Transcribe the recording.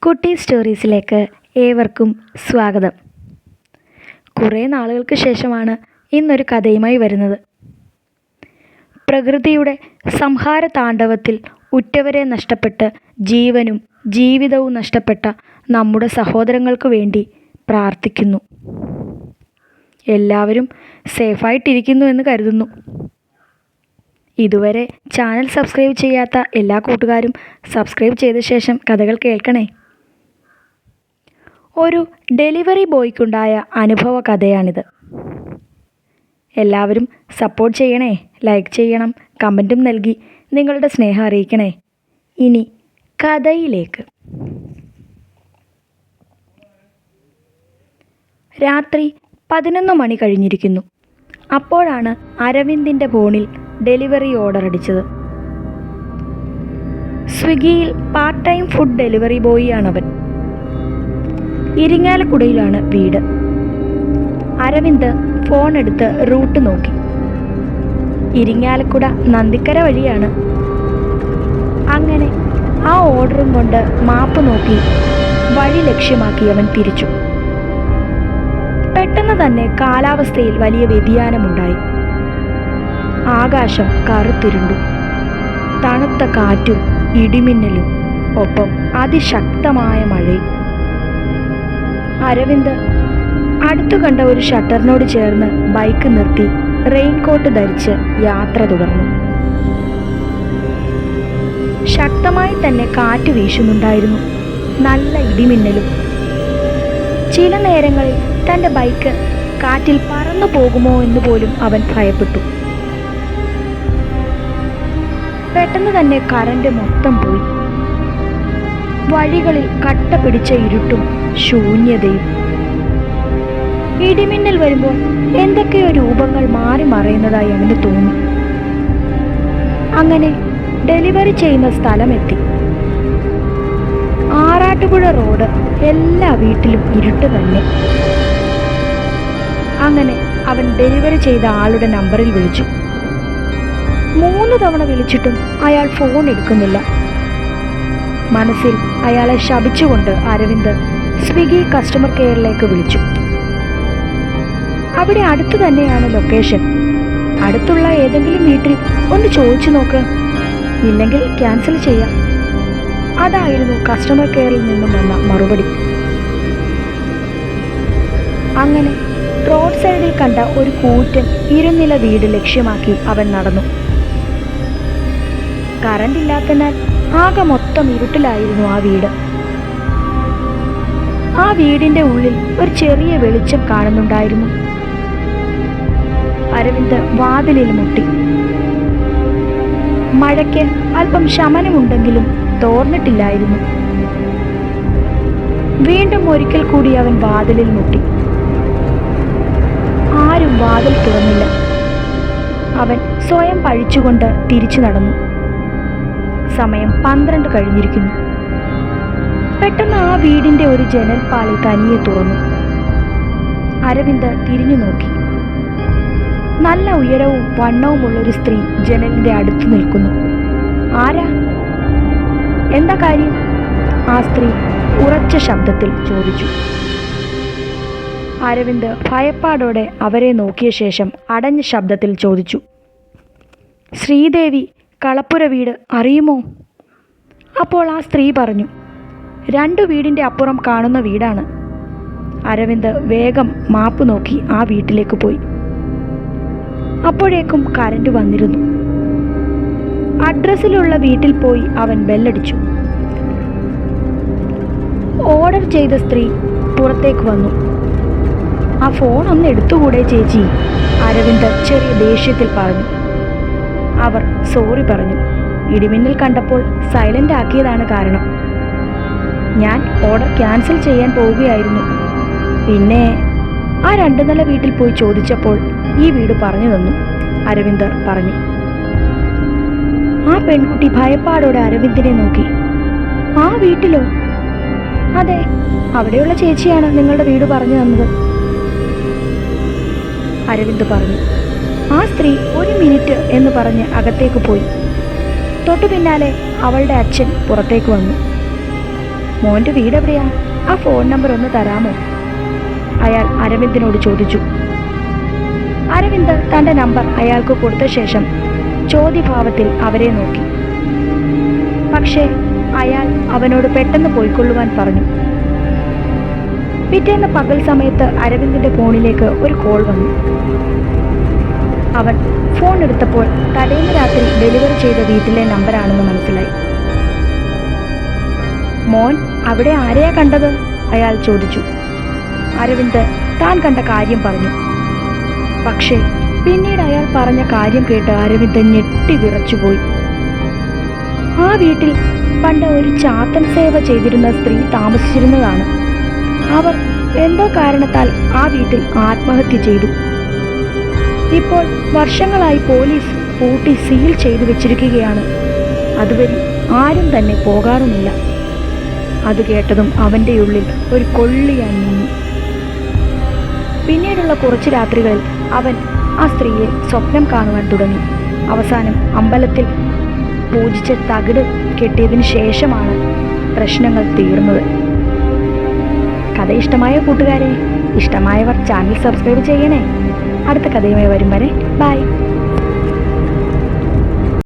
കുട്ടി സ്റ്റോറീസിലേക്ക് ഏവർക്കും സ്വാഗതം. കുറേ നാളുകൾക്ക് ശേഷമാണ് ഇന്നൊരു കഥയുമായി വരുന്നത്. പ്രകൃതിയുടെ സംഹാര താണ്ഡവത്തിൽ ഉറ്റവരെ നഷ്ടപ്പെട്ട് ജീവനും ജീവിതവും നഷ്ടപ്പെട്ട നമ്മുടെ സഹോദരങ്ങൾക്ക് വേണ്ടി പ്രാർത്ഥിക്കുന്നു. എല്ലാവരും സേഫായിട്ടിരിക്കുന്നു എന്ന് കരുതുന്നു. ഇതുവരെ ചാനൽ സബ്സ്ക്രൈബ് ചെയ്യാത്ത എല്ലാ കൂട്ടുകാരും സബ്സ്ക്രൈബ് ചെയ്ത ശേഷം കഥകൾ കേൾക്കണേ. ഒരു ഡെലിവറി ബോയ്ക്കുണ്ടായ അനുഭവ കഥയാണിത്. എല്ലാവരും സപ്പോർട്ട് ചെയ്യണേ, ലൈക്ക് ചെയ്യണം, കമൻറ്റും നൽകി നിങ്ങളുടെ സ്നേഹം അറിയിക്കണേ. ഇനി കഥയിലേക്ക്. രാത്രി 11 മണി കഴിഞ്ഞിരിക്കുന്നു. അപ്പോഴാണ് അരവിന്ദിൻ്റെ ഫോണിൽ ഡെലിവറി ഓർഡർ അടിച്ചത്. സ്വിഗ്ഗിയിൽ പാർട്ട് ടൈം ഫുഡ് ഡെലിവറി ബോയിയാണവൻ. ഇരിങ്ങാലക്കുടയിലാണ് വീട്. അരവിന്ദ് ഫോൺ എടുത്ത് റൂട്ട് നോക്കി. ഇരിങ്ങാലക്കുട നന്ദിക്കര വഴിയാണ്. അങ്ങനെ ആ ഓർഡറും കൊണ്ട് മാപ്പ് നോക്കി വഴി ലക്ഷ്യമാക്കി അവൻ തിരിച്ചു. പെട്ടെന്ന് തന്നെ കാലാവസ്ഥയിൽ വലിയ വ്യതിയാനമുണ്ടായി. ആകാശം കറുത്തിരുണ്ടു. തണുത്ത കാറ്റും ഇടിമിന്നലും ഒപ്പം അതിശക്തമായ മഴയും. അരവിന്ദ് അടുത്തു കണ്ട ഒരു ഷട്ടറിനോട് ചേർന്ന് ബൈക്ക് നിർത്തി റെയിൻകോട്ട് ധരിച്ച് യാത്ര തുടർന്നു. ശക്തമായി തന്നെ കാറ്റ് വീശുന്നുണ്ടായിരുന്നു. നല്ല ഇടിമിന്നലും. ചില നേരങ്ങളിൽ തൻ്റെ ബൈക്ക് കാറ്റിൽ പറന്നു പോകുമോ എന്ന് പോലും അവൻ ഭയപ്പെട്ടു. പെട്ടെന്ന് തന്നെ കറണ്ട് മൊത്തം പോയി. വഴികളിൽ കട്ട പിടിച്ച ഇരുട്ടും ശൂന്യതയും. ഇടിമിന്നൽ വരുമ്പോൾ എന്തൊക്കെയോ രൂപങ്ങൾ മാറി മറയുന്നതായി അവന് തോന്നി. അങ്ങനെ ഡെലിവറി ചെയ്യുന്ന സ്ഥലമെത്തി. ആറാട്ടുപുഴ റോഡ്. എല്ലാ വീട്ടിലും ഇരുട്ട് തന്നെ. അങ്ങനെ അവൻ ഡെലിവറി ചെയ്ത ആളുടെ നമ്പറിൽ വിളിച്ചു. 3 തവണ വിളിച്ചിട്ടും അയാൾ ഫോൺ എടുക്കുന്നില്ല. മനസ്സിൽ അയാളെ ശപിച്ചുകൊണ്ട് അരവിന്ദ് സ്വിഗ്ഗി കസ്റ്റമർ കെയറിലേക്ക് വിളിച്ചു. അവിടെ അടുത്ത് തന്നെയാണ് ലൊക്കേഷൻ. അടുത്തുള്ള ഏതെങ്കിലും വീട്ടിൽ ഒന്ന് ചോദിച്ചു നോക്ക്, ഇല്ലെങ്കിൽ ക്യാൻസൽ ചെയ്യാം. അതായിരുന്നു കസ്റ്റമർ കെയറിൽ നിന്നും വന്ന മറുപടി. അങ്ങനെ റോഡ് സൈഡിൽ കണ്ട ഒരു കൂറ്റൻ ഇരുനില വീട് ലക്ഷ്യമാക്കി അവൻ നടന്നു. കറണ്ട് ഇല്ലാത്തതിനാൽ ആകെ മൊത്തം ഇരുട്ടിലായിരുന്നു ആ വീട്. ആ വീടിന്റെ ഉള്ളിൽ ഒരു ചെറിയ വെളിച്ചം കാണുന്നുണ്ടായിരുന്നു. അരവിന്ദ് വാതിലിൽ മുട്ടി. മഴയ്ക്ക് അല്പം ശമനമുണ്ടെങ്കിലും തോർന്നിട്ടില്ലായിരുന്നു. വീണ്ടും ഒരിക്കൽ കൂടി അവൻ വാതിലിൽ മുട്ടി. ആരും വാതിൽ തുറന്നില്ല. അവൻ സ്വയം പഴിച്ചുകൊണ്ട് തിരിച്ചു നടന്നു. സമയം 12 കഴിഞ്ഞിരിക്കുന്നു. പെട്ടെന്ന് ആ വീടിന്റെ ഒരു ജനൽപ്പാളി തനിയെ തുറന്നു. അരവിന്ദ് തിരിഞ്ഞു നോക്കി. നല്ല ഉയരവും വണ്ണവുമുള്ളൊരു സ്ത്രീ ജനലിന്റെ അടുത്ത് നിൽക്കുന്നു. ആരാ? എന്താ കാര്യം? ആ സ്ത്രീ ഉറച്ച ശബ്ദത്തിൽ ചോദിച്ചു. അരവിന്ദ് ഭയപ്പാടോടെ അവരെ നോക്കിയ ശേഷം അടഞ്ഞ ശബ്ദത്തിൽ ചോദിച്ചു, ശ്രീദേവി കളപ്പുര വീട് അറിയുമോ? അപ്പോൾ ആ സ്ത്രീ പറഞ്ഞു, 2 വീടിൻ്റെ അപ്പുറം കാണുന്ന വീടാണ്. അരവിന്ദ് വേഗം മാപ്പ് നോക്കി ആ വീട്ടിലേക്ക് പോയി. അപ്പോഴേക്കും കറണ്ട് വന്നിരുന്നു. അഡ്രസ്സിലുള്ള വീട്ടിൽ പോയി അവൻ ബെല്ലടിച്ചു. ഓർഡർ ചെയ്ത സ്ത്രീ പുറത്തേക്ക് വന്നു. ആ ഫോൺ ഒന്ന് എടുത്തുകൂടെ ചേച്ചി? അരവിന്ദ് ചെറിയ ദേഷ്യത്തിൽ പറഞ്ഞു. അവർ സോറി പറഞ്ഞു. ഇടിമിന്നൽ കണ്ടപ്പോൾ സൈലന്റ് ആക്കിയതാണ് കാരണം. ഞാൻ ഓർഡർ ക്യാൻസൽ ചെയ്യാൻ പോവുകയായിരുന്നു. പിന്നെ ആ 2 നില വീട്ടിൽ പോയി ചോദിച്ചപ്പോൾ ഈ വീട് പറഞ്ഞു തന്നു, അരവിന്ദ് പറഞ്ഞു. ആ പെൺകുട്ടി ഭയപ്പാടോടെ അരവിന്ദിനെ നോക്കി. ആ വീട്ടിലോ? അതെ, അവിടെയുള്ള ചേച്ചിയാണ് നിങ്ങളുടെ വീട് പറഞ്ഞു തന്നത്, അരവിന്ദ് പറഞ്ഞു. ആ സ്ത്രീ 1 മിനിറ്റ് എന്ന് പറഞ്ഞ് അകത്തേക്ക് പോയി. തൊട്ടു പിന്നാലെ അവളുടെ അച്ഛൻ പുറത്തേക്ക് വന്നു. മോൻ്റെ വീടെവിടെയാ? ആ ഫോൺ നമ്പർ ഒന്ന് തരാമോ? അയാൾ അരവിന്ദിനോട് ചോദിച്ചു. അരവിന്ദ് തൻ്റെ നമ്പർ അയാൾക്ക് കൊടുത്ത ശേഷം ചോദ്യഭാവത്തിൽ അവരെ നോക്കി. പക്ഷേ അയാൾ അവനോട് പെട്ടെന്ന് പോയിക്കൊള്ളുവാൻ പറഞ്ഞു. പിറ്റേന്ന് പകൽ സമയത്ത് അരവിന്ദിന്റെ ഫോണിലേക്ക് ഒരു കോൾ വന്നു. അവൻ ഫോൺ എടുത്തപ്പോൾ തലേന്ന് രാത്രി ഡെലിവറി ചെയ്ത വീട്ടിലെ നമ്പറാണെന്ന് മനസ്സിലായി. മോൻ അവിടെ ആരെയാ കണ്ടത്? അയാൾ ചോദിച്ചു. അരവിന്ദ് താൻ കണ്ട കാര്യം പറഞ്ഞു. പക്ഷേ പിന്നീട് അയാൾ പറഞ്ഞ കാര്യം കേട്ട് അരവിന്ദ് ഞെട്ടി വിറച്ചുപോയി. ആ വീട്ടിൽ പണ്ട് ഒരു ചാത്തൻ സേവ ചെയ്തിരുന്ന സ്ത്രീ താമസിച്ചിരുന്നതാണ്. അവർ എന്തോ കാരണത്താൽ ആ വീട്ടിൽ ആത്മഹത്യ ചെയ്തു. ഇപ്പോൾ വർഷങ്ങളായി പോലീസ് പൂട്ടി സീൽ ചെയ്തു വെച്ചിരിക്കുകയാണ്. അതുവഴി ആരും തന്നെ പോകാറുമില്ല. അത് കേട്ടതും അവൻ്റെ ഉള്ളിൽ ഒരു കൊള്ളിയാൻ നിന്നു. പിന്നീടുള്ള കുറച്ച് രാത്രികളിൽ അവൻ ആ സ്ത്രീയെ സ്വപ്നം കാണുവാൻ തുടങ്ങി. അവസാനം അമ്പലത്തിൽ പൂജിച്ച തകിട് കെട്ടിയതിന് ശേഷമാണ് പ്രശ്നങ്ങൾ തീർന്നത്. കഥ ഇഷ്ടമായ കൂട്ടുകാരെ, ഇഷ്ടമായവർ ചാനൽ സബ്സ്ക്രൈബ് ചെയ്യണേ. അടുത്ത കഥയുമായി വരും വരെ ബൈ.